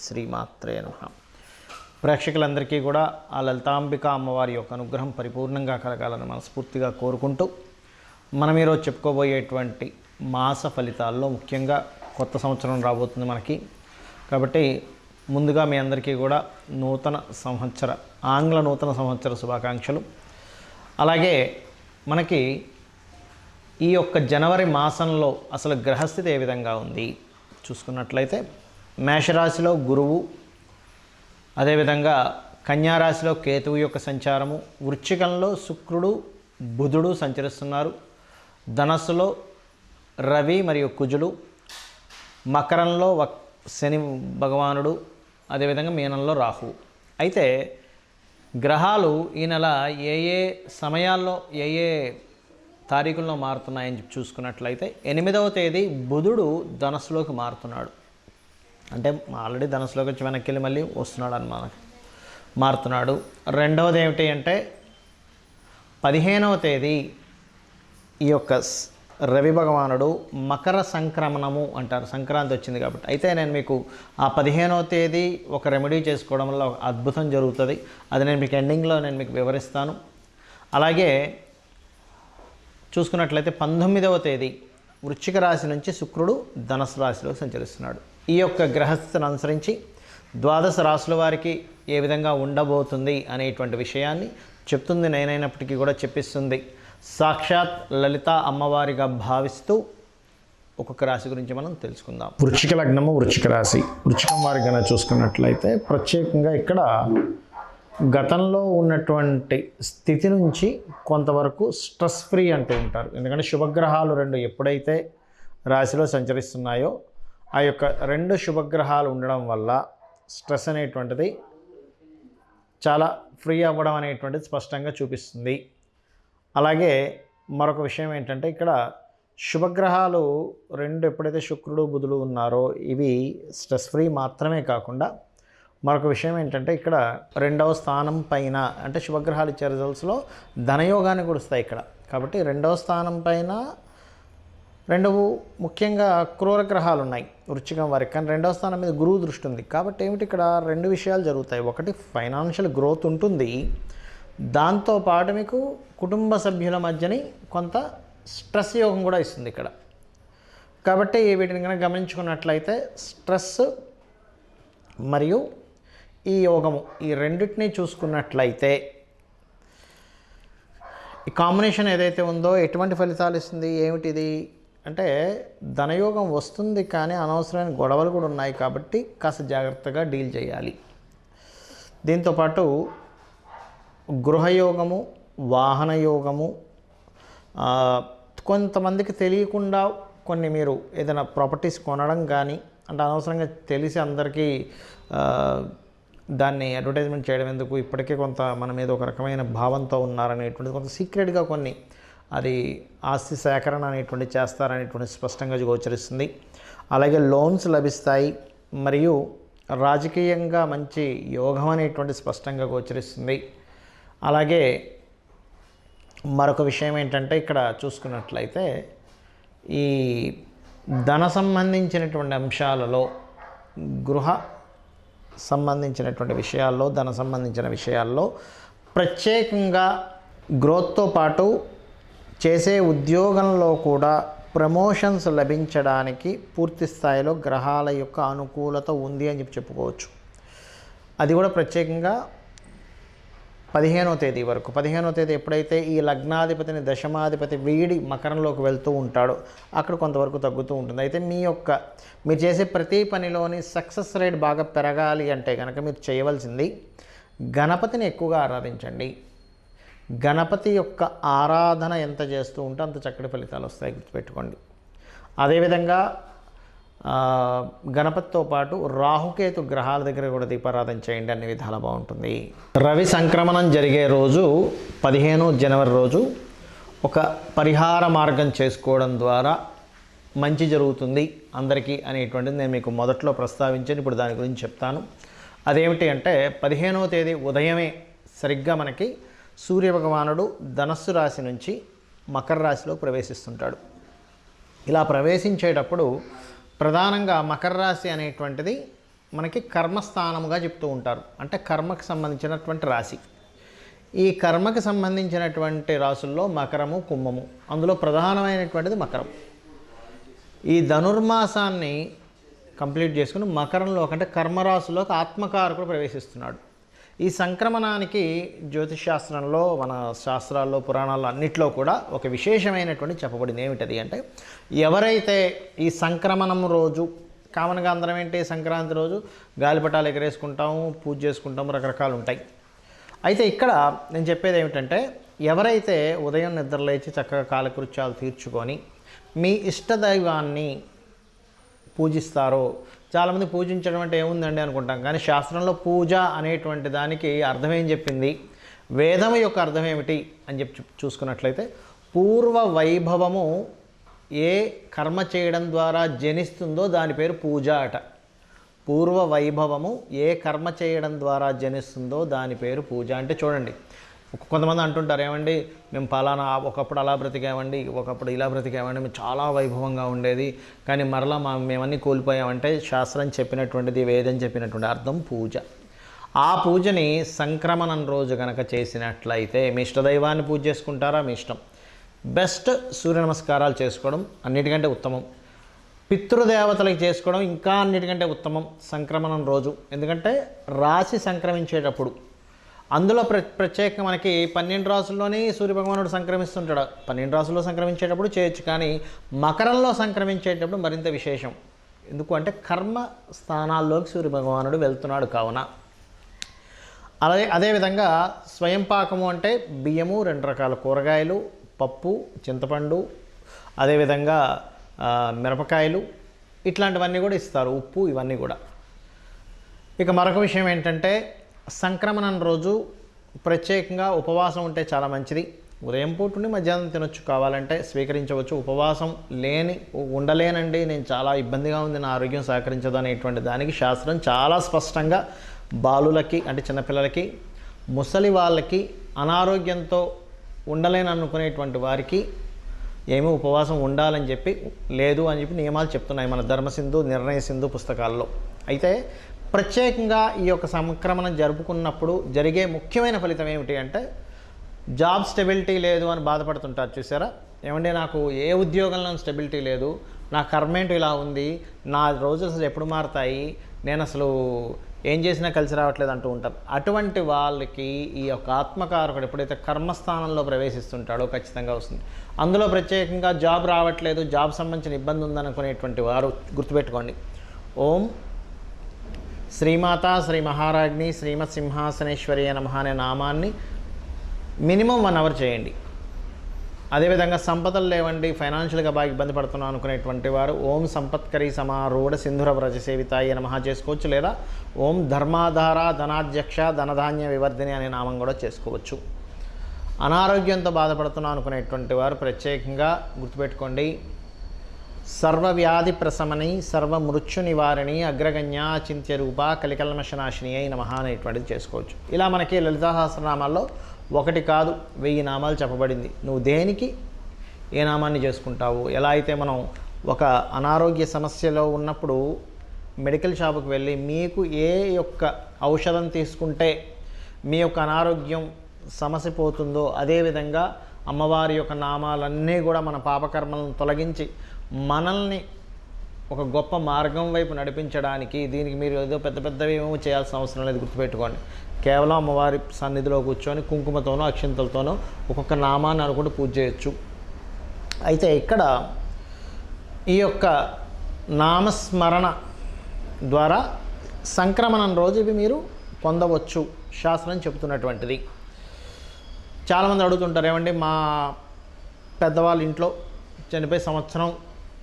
శ్రీమాత్రే నమః. ప్రేక్షకులందరికీ కూడా ఆ లలితాంబిక అమ్మవారి యొక్క అనుగ్రహం పరిపూర్ణంగా కలగాలని మనస్ఫూర్తిగా కోరుకుంటూ మనం ఈరోజు చెప్పుకోబోయేటువంటి మాస ఫలితాల్లో ముఖ్యంగా కొత్త సంవత్సరం రాబోతుంది మనకి. కాబట్టి ముందుగా మీ అందరికీ కూడా ఆంగ్ల నూతన సంవత్సర శుభాకాంక్షలు. అలాగే మనకి ఈ యొక్క జనవరి మాసంలో అసలు గ్రహస్థితి ఏ విధంగా ఉంది చూసుకున్నట్లయితే, మేషరాశిలో గురువు, అదేవిధంగా కన్యారాశిలో కేతువు యొక్క సంచారము, వృశ్చికంలో శుక్రుడు బుధుడు సంచరిస్తున్నారు, ధనస్సులో రవి మరియు కుజులు, మకరంలో శని భగవానుడు, అదేవిధంగా మీనంలో రాహువు. అయితే గ్రహాలు ఈ నెల ఏ ఏ సమయాల్లో ఏ ఏ తారీఖుల్లో మారుతున్నాయని చూసుకున్నట్లయితే, 8వ తేదీ బుధుడు ధనస్సులోకి మారుతున్నాడు. అంటే ఆల్రెడీ ధనస్సులోకి వచ్చి వెనక్కి వెళ్ళి మళ్ళీ వస్తున్నాడు అన్నమాట, మారుతున్నాడు. రెండవది ఏమిటి అంటే 15వ తేదీ ఈ యొక్క రవి భగవానుడు మకర సంక్రమణము అంటారు, సంక్రాంతి వచ్చింది కాబట్టి. అయితే నేను మీకు ఆ 15వ తేదీ ఒక రెమెడీ చేసుకోవడం వల్ల ఒక అద్భుతం జరుగుతుంది. అది నేను మీకు ఎండింగ్లో మీకు వివరిస్తాను. అలాగే చూసుకున్నట్లయితే 19వ తేదీ వృశ్చిక రాశి నుంచి శుక్రుడు ధనుసు రాశిలో సంచరిస్తున్నాడు. ఈ యొక్క గ్రహస్థితిని అనుసరించి ద్వాదశ రాశుల వారికి ఏ విధంగా ఉండబోతుంది అనేటువంటి విషయాన్ని చెప్తుంది నేనైనప్పటికీ కూడా చెప్పిస్తుంది సాక్షాత్ లలిత అమ్మవారిగా భావిస్తూ ఒక్కొక్క రాశి గురించి మనం తెలుసుకుందాం. వృశ్చిక లగ్నము, వృశ్చిక రాశి. వృశ్చికం వారి కనుక చూసుకున్నట్లయితే ప్రత్యేకంగా ఇక్కడ గతంలో ఉన్నటువంటి స్థితి నుంచి కొంతవరకు స్ట్రెస్ ఫ్రీ అంటూ ఉంటారు. ఎందుకంటే శుభగ్రహాలు రెండు ఎప్పుడైతే రాశిలో సంచరిస్తున్నాయో ఆ యొక్క రెండు శుభగ్రహాలు ఉండడం వల్ల స్ట్రెస్ అనేటువంటిది చాలా ఫ్రీ అవ్వడం అనేటువంటిది స్పష్టంగా చూపిస్తుంది. అలాగే మరొక విషయం ఏంటంటే, ఇక్కడ శుభగ్రహాలు రెండు ఎప్పుడైతే శుక్రుడు బుధుడు ఉన్నారో ఇవి స్ట్రెస్ ఫ్రీ మాత్రమే కాకుండా మరొక విషయం ఏంటంటే, ఇక్కడ 2వ స్థానం పైన అంటే శుభగ్రహాలు ఇచ్చే రిజల్ట్స్లో ధనయోగాన్ని కూడుస్తాయి ఇక్కడ. కాబట్టి 2వ స్థానం పైన రెండు ముఖ్యంగా క్రూర గ్రహాలు ఉన్నాయి వృశ్చికం వారికి, కానీ 2వ స్థానం మీద గురువు దృష్టి ఉంది. కాబట్టి ఏమిటి, ఇక్కడ రెండు విషయాలు జరుగుతాయి. ఒకటి ఫైనాన్షియల్ గ్రోత్ ఉంటుంది, దాంతోపాటు మీకు కుటుంబ సభ్యుల మధ్యని కొంత స్ట్రెస్ యోగం కూడా ఇస్తుంది ఇక్కడ. కాబట్టి వీటిని కనుక గమనించుకున్నట్లయితే స్ట్రెస్ మరియు ఈ యోగము ఈ రెండింటినీ చూసుకున్నట్లయితే ఈ కాంబినేషన్ ఏదైతే ఉందో ఎటువంటి ఫలితాలు ఇస్తుంది, ఏమిటిది అంటే ధనయోగం వస్తుంది, కానీ అనవసరమైన గొడవలు కూడా ఉన్నాయి. కాబట్టి కాస్త జాగ్రత్తగా డీల్ చేయాలి. దీంతోపాటు గృహయోగము, వాహన యోగము, కొంతమందికి తెలియకుండా కొన్ని మీరు ఏదైనా ప్రాపర్టీస్ కొనడం కానీ, అంటే అనవసరంగా తెలిసి అందరికీ దాన్ని అడ్వర్టైజ్మెంట్ చేయడం ఎందుకు, ఇప్పటికే కొంత మన మీద ఒక రకమైన భావంతో ఉన్నారనేటువంటిది, కొంత సీక్రెట్గా కొన్ని అది ఆస్తి సేకరణ అనేటువంటి చేస్తారనేటువంటి స్పష్టంగా గోచరిస్తుంది. అలాగే లోన్స్ లభిస్తాయి, మరియు రాజకీయంగా మంచి యోగం అనేటువంటి స్పష్టంగా గోచరిస్తుంది. అలాగే మరొక విషయం ఏంటంటే, ఇక్కడ చూసుకున్నట్లయితే ఈ ధన సంబంధించినటువంటి అంశాలలో, గృహ సంబంధించినటువంటి విషయాల్లో, ధన సంబంధించిన విషయాల్లో ప్రత్యేకంగా గ్రోత్తో పాటు చేసే ఉద్యోగంలో కూడా ప్రమోషన్స్ లభించడానికి పూర్తి స్థాయిలో గ్రహాల యొక్క అనుకూలత ఉంది అని చెప్పుకోవచ్చు. అది కూడా ప్రత్యేకంగా 15వ తేదీ వరకు. 15వ తేదీ ఎప్పుడైతే ఈ లగ్నాధిపతిని దశమాధిపతి వీడి మకరంలోకి వెళ్తూ ఉంటాడో అక్కడ కొంతవరకు తగ్గుతూ ఉంటుంది. అయితే మీరు చేసే ప్రతి పనిలోని సక్సెస్ రేట్ బాగా పెరగాలి అంటే కనుక మీరు చేయవలసింది గణపతిని ఎక్కువగా ఆరాధించండి. గణపతి యొక్క ఆరాధన ఎంత చేస్తూ ఉంటే అంత చక్కటి ఫలితాలు వస్తాయి, గుర్తుపెట్టుకోండి. అదేవిధంగా గణపతితో పాటు రాహుకేతు గ్రహాల దగ్గర కూడా దీపారాధన చేయండి, అన్ని విధాలు బాగుంటుంది. రవి సంక్రమణం జరిగే రోజు 15 జనవరి రోజు ఒక పరిహార మార్గం చేసుకోవడం ద్వారా మంచి జరుగుతుంది అందరికీ అనేటువంటిది నేను మీకు మొదట్లో ప్రస్తావించాను. ఇప్పుడు దాని గురించి చెప్తాను. అదేమిటి అంటే 15వ తేదీ ఉదయమే సరిగ్గా మనకి సూర్యభగవానుడు ధనస్సు రాశి నుంచి మకర రాశిలో ప్రవేశిస్తుంటాడు. ఇలా ప్రవేశించేటప్పుడు ప్రధానంగా మకర రాశి అనేటువంటిది మనకి కర్మస్థానముగా చెప్తూ ఉంటారు. అంటే కర్మకు సంబంధించినటువంటి రాశి. ఈ కర్మకు సంబంధించినటువంటి రాసుల్లో మకరము, కుంభము. అందులో ప్రధానమైనటువంటిది మకరం. ఈ ధనుర్మాసాన్ని కంప్లీట్ చేసుకుని మకరంలో అంటే కర్మరాశిలోకి ఆత్మకారకుడు ప్రవేశిస్తున్నాడు. ఈ సంక్రమణానికి జ్యోతిష్ శాస్త్రంలో, మన శాస్త్రాల్లో, పురాణాల్లో అన్నిట్లో కూడా ఒక విశేషమైనటువంటి చెప్పబడింది. ఏమిటది అంటే, ఎవరైతే ఈ సంక్రమణం రోజు, కామన్గా అందరం ఏంటి సంక్రాంతి రోజు గాలిపటాలు ఎగరేసుకుంటాము, పూజ చేసుకుంటాము, రకరకాలు ఉంటాయి. అయితే ఇక్కడ నేను చెప్పేది ఏమిటంటే, ఎవరైతే ఉదయం నిద్రలేచి చక్కగా కాలకృత్యాలు తీర్చుకొని మీ ఇష్టదైవాన్ని పూజిస్తారో, చాలామంది పూజించడం అంటే ఏముందండి అనుకుంటాం, కానీ శాస్త్రంలో పూజ అనేటువంటి దానికి అర్థం ఏం చెప్పింది, వేదం యొక్క అర్థం ఏమిటి అని చెప్పి చూసుకున్నట్లయితే, పూర్వ వైభవము ఏ కర్మ చేయడం ద్వారా జనిస్తుందో దాని పేరు పూజ అట. పూర్వ వైభవము ఏ కర్మ చేయడం ద్వారా జనిస్తుందో దాని పేరు పూజ. అంటే చూడండి, కొంతమంది అంటుంటారు, ఏమండి మేము పలానా ఒకప్పుడు అలా బ్రతికామండి, ఒకప్పుడు ఇలా బ్రతికామండి, మేము చాలా వైభవంగా ఉండేది, కానీ మరలా మేమన్నీ కోల్పోయామంటే శాస్త్రం చెప్పినటువంటిది, వేదం చెప్పినటువంటి అర్థం పూజ. ఆ పూజని సంక్రమణం రోజు కనుక చేసినట్లయితే, మీ ఇష్టదైవాన్ని పూజ చేసుకుంటారా మీ ఇష్టం, బెస్ట్ సూర్య నమస్కారాలు చేసుకోవడం అన్నిటికంటే ఉత్తమం. పితృదేవతలకు చేసుకోవడం ఇంకా అన్నిటికంటే ఉత్తమం సంక్రమణం రోజు. ఎందుకంటే రాశి సంక్రమించేటప్పుడు అందులో ప్రత్యేకంగా మనకి 12 రాసుల్లోనే సూర్యభగవానుడు సంక్రమిస్తుంటాడు. 12 రాసుల్లో సంక్రమించేటప్పుడు చేయొచ్చు, కానీ మకరంలో సంక్రమించేటప్పుడు మరింత విశేషం. ఎందుకు అంటే కర్మ స్థానాల్లోకి సూర్యభగవానుడు వెళ్తున్నాడు కావున. అదేవిధంగా స్వయం పాకము అంటే బియ్యము, 2 రకాల కూరగాయలు, పప్పు, చింతపండు, అదేవిధంగా మిరపకాయలు, ఇట్లాంటివన్నీ కూడా ఇస్తారు, ఉప్పు, ఇవన్నీ కూడా. ఇక మరొక విషయం ఏంటంటే, సంక్రమణం రోజు ప్రత్యేకంగా ఉపవాసం ఉంటే చాలా మంచిది. ఉదయం పూట నుండి మధ్యాహ్నం తినొచ్చు, కావాలంటే స్వీకరించవచ్చు. ఉపవాసం ఉండలేనండి, నేను చాలా ఇబ్బందిగా ఉంది, నా ఆరోగ్యం సహకరించదు అనేటువంటి దానికి శాస్త్రం చాలా స్పష్టంగా బాలులకి అంటే చిన్నపిల్లలకి, ముసలి వాళ్ళకి, అనారోగ్యంతో ఉండలేని అనుకునేటువంటి వారికి ఏమీ ఉపవాసం ఉండాలని చెప్పి లేదు అని చెప్పి నియమాలు చెప్తున్నాయి మన ధర్మసింధు, నిర్ణయ సింధు పుస్తకాల్లో. అయితే ప్రత్యేకంగా ఈ యొక్క సంక్రమణం జరుపుకున్నప్పుడు జరిగే ముఖ్యమైన ఫలితం ఏమిటి అంటే, జాబ్ స్టెబిలిటీ లేదు అని బాధపడుతుంటారు చూసారా. ఏమంటే నాకు ఏ ఉద్యోగంలో స్టెబిలిటీ లేదు, నా కర్మేంటి ఇలా ఉంది, నా రోజులు అసలు ఎప్పుడు మారుతాయి, నేను అసలు ఏం చేసినా కలిసి రావట్లేదు అంటూ ఉంటారు. అటువంటి వాళ్ళకి ఈ యొక్క ఆత్మకారకుడు ఎప్పుడైతే కర్మస్థానంలో ప్రవేశిస్తుంటాడో ఖచ్చితంగా వస్తుంది. అందులో ప్రత్యేకంగా జాబ్ రావట్లేదు, జాబ్ సంబంధించిన ఇబ్బంది ఉందనుకునేటువంటి వారు గుర్తుపెట్టుకోండి, ఓం శ్రీమాత శ్రీ మహారాజ్ని శ్రీమత్ సింహాసనేశ్వరి నమః అనే నామాన్ని మినిమం 1 అవర్ చేయండి. అదేవిధంగా సంపదలు లేవండి, ఫైనాన్షియల్గా బాగా ఇబ్బంది పడుతున్నాం అనుకునేటువంటి వారు ఓం సంపత్కరీ సమారూఢ సింధుర వ్రజ సేవితాయ నమః చేసుకోవచ్చు. లేదా ఓం ధర్మాధార ధనాధ్యక్ష ధనధాన్య వివర్ధిని అనే నామం కూడా చేసుకోవచ్చు. అనారోగ్యంతో బాధపడుతున్నాం అనుకునేటువంటి వారు ప్రత్యేకంగా గుర్తుపెట్టుకోండి, సర్వవ్యాధి ప్రశమని సర్వమృత్యు నివారిణి అగ్రగణ్య చింత్య రూప కలికల్మషనాశిని అయి నమః అనేటువంటిది చేసుకోవచ్చు. ఇలా మనకి లలితా సహస్రనామాల్లో 1 కాదు 1000 నామాలు చెప్పబడింది. నువ్వు దేనికి ఏ నామాన్ని చేసుకుంటావు. ఎలా అయితే మనం ఒక అనారోగ్య సమస్యలో ఉన్నప్పుడు మెడికల్ షాపుకి వెళ్ళి మీకు ఏ యొక్క ఔషధం తీసుకుంటే మీ యొక్క అనారోగ్యం సమస్య పోతుందో, అదేవిధంగా అమ్మవారి యొక్క నామాలన్నీ కూడా మన పాపకర్మలను తొలగించి మనల్ని ఒక గొప్ప మార్గం వైపు నడిపించడానికి, దీనికి మీరు ఏదో పెద్ద పెద్దవి ఏమో చేయాల్సిన అవసరం లేదు. గుర్తుపెట్టుకోండి, కేవలం అమ్మవారి సన్నిధిలో కూర్చొని కుంకుమతోనో అక్షింతలతోనో ఒక్కొక్క నామాన్ని అనుకుంటూ పూజ చేయొచ్చు. అయితే ఇక్కడ ఈ యొక్క నామస్మరణ ద్వారా సంక్రమణం రోజు ఇవి మీరు పొందవచ్చు శాస్త్రం చెబుతున్నటువంటిది. చాలామంది అడుగుతుంటారు, ఏమండి మా పెద్దవాళ్ళ ఇంట్లో చనిపోయి సంవత్సరం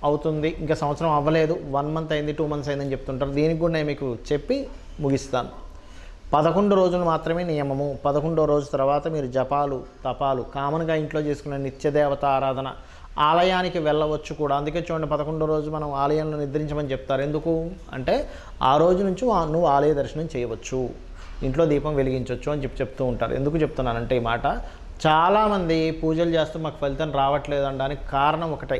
అవుతుంది, ఇంకా సంవత్సరం అవ్వలేదు, 1 మంత్ అయింది, 2 మంత్స్ అయిందని చెప్తుంటారు. దీనికి కూడా నేను మీకు చెప్పి ముగిస్తాను. 11 రోజులు మాత్రమే నియమము. 11వ రోజు తర్వాత మీరు జపాలు తపాలు కామన్గా ఇంట్లో చేసుకునే నిత్యదేవత ఆరాధన, ఆలయానికి వెళ్ళవచ్చు కూడా. అందుకే చూడండి, 11వ రోజు మనం ఆలయంలో నిద్రించమని చెప్తారు. ఎందుకు అంటే ఆ రోజు నుంచి నువ్వు ఆలయ దర్శనం చేయవచ్చు, ఇంట్లో దీపం వెలిగించవచ్చు అని చెప్తూ ఉంటారు. ఎందుకు చెప్తున్నానంటే ఈ మాట, చాలామంది పూజలు చేస్తూ మాకు ఫలితం రావట్లేదు అనడానికి కారణం ఒకటే,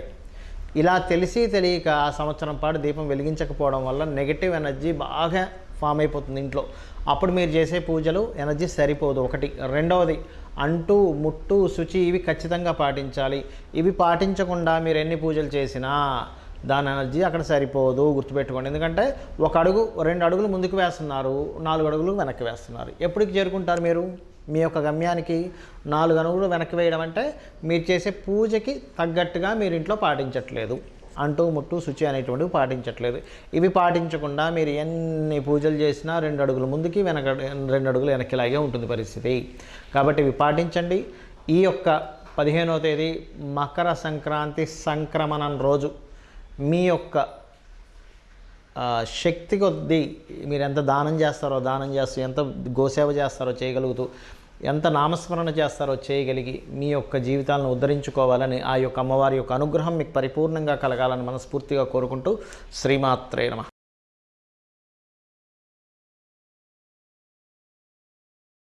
ఇలా తెలిసి తెలియక ఆ సంవత్సరం పాటు దీపం వెలిగించకపోవడం వల్ల నెగిటివ్ ఎనర్జీ బాగా ఫామ్ అయిపోతుంది ఇంట్లో. అప్పుడు మీరు చేసే పూజలు ఎనర్జీ సరిపోదు ఒకటి. రెండవది, అంటూ ముట్టు శుచి ఇవి ఖచ్చితంగా పాటించాలి. ఇవి పాటించకుండా మీరు ఎన్ని పూజలు చేసినా దాని ఎనర్జీ అక్కడ సరిపోదు, గుర్తుపెట్టుకోండి. ఎందుకంటే 1 అడుగు 2 అడుగులు ముందుకు వేస్తున్నారు, 4 అడుగులు వెనక్కి వేస్తున్నారు. ఎప్పటికి చేరుకుంటారు మీరు మీ యొక్క గమ్యానికి? 4 అడుగులు వెనక్కి వేయడం అంటే మీరు చేసే పూజకి తగ్గట్టుగా మీరు ఇంట్లో పాటించట్లేదు, అంటూ ముట్టు శుచి అనేటువంటివి పాటించట్లేదు. ఇవి పాటించకుండా మీరు ఎన్ని పూజలు చేసినా 2 అడుగులు ముందుకి 2 అడుగులు వెనక్కి లాగే ఉంటుంది పరిస్థితి. కాబట్టి ఇవి పాటించండి. ఈ యొక్క 15వ తేదీ మకర సంక్రాంతి సంక్రమణం రోజు మీ యొక్క శక్తి కొద్దీ మీరు ఎంత దానం చేస్తారో దానం చేస్తూ, ఎంత గోసేవ చేస్తారో చేయగలుగుతూ, ఎంత నామస్మరణ చేస్తారో చేయగలిగి మీ యొక్క జీవితాలను ఉద్ధరించుకోవాలని, ఆ యొక్క అమ్మవారి యొక్క అనుగ్రహం మీకు పరిపూర్ణంగా కలగాలని మనస్ఫూర్తిగా కోరుకుంటూ శ్రీమాత్రే నమః.